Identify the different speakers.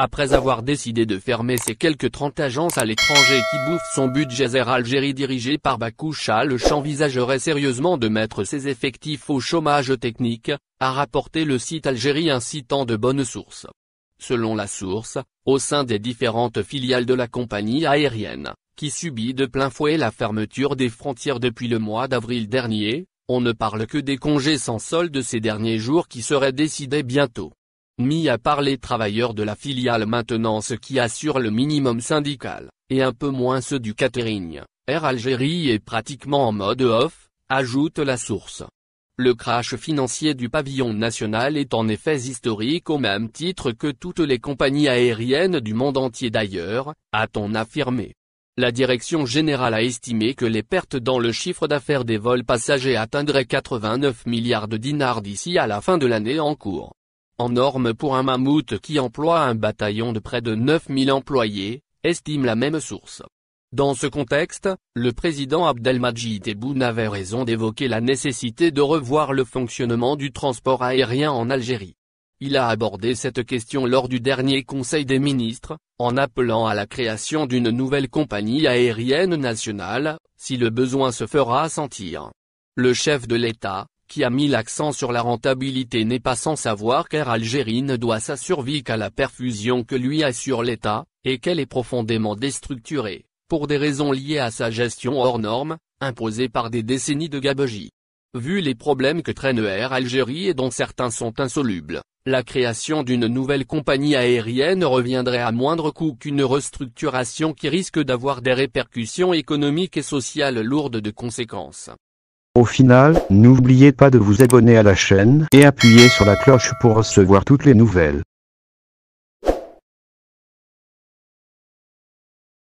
Speaker 1: Après avoir décidé de fermer ses quelques 30 agences à l'étranger qui bouffent son budget, Air Algérie dirigé par Bakoucha envisagerait sérieusement de mettre ses effectifs au chômage technique, a rapporté le site algérien citant de bonnes sources. Selon la source, au sein des différentes filiales de la compagnie aérienne, qui subit de plein fouet la fermeture des frontières depuis le mois d'avril dernier, on ne parle que des congés sans solde ces derniers jours qui seraient décidés bientôt. Mis à part les travailleurs de la filiale maintenance qui assurent le minimum syndical, et un peu moins ceux du catering, Air Algérie est pratiquement en mode off, ajoute la source. Le crash financier du pavillon national est en effet historique au même titre que toutes les compagnies aériennes du monde entier d'ailleurs, a-t-on affirmé. La direction générale a estimé que les pertes dans le chiffre d'affaires des vols passagers atteindraient 89 milliards de dinars d'ici à la fin de l'année en cours. En norme pour un mammouth qui emploie un bataillon de près de 9000 employés, estime la même source. Dans ce contexte, le président Abdelmadjid Tebboune avait raison d'évoquer la nécessité de revoir le fonctionnement du transport aérien en Algérie. Il a abordé cette question lors du dernier Conseil des ministres, en appelant à la création d'une nouvelle compagnie aérienne nationale, si le besoin se fera sentir. Le chef de l'État, qui a mis l'accent sur la rentabilité, n'est pas sans savoir qu'Air Algérie ne doit sa survie qu'à la perfusion que lui assure l'État, et qu'elle est profondément déstructurée, pour des raisons liées à sa gestion hors norme, imposée par des décennies de gabegie. Vu les problèmes que traîne Air Algérie et dont certains sont insolubles, la création d'une nouvelle compagnie aérienne reviendrait à moindre coût qu'une restructuration qui risque d'avoir des répercussions économiques et sociales lourdes de conséquences.
Speaker 2: Au final, n'oubliez pas de vous abonner à la chaîne et appuyer sur la cloche pour recevoir toutes les nouvelles.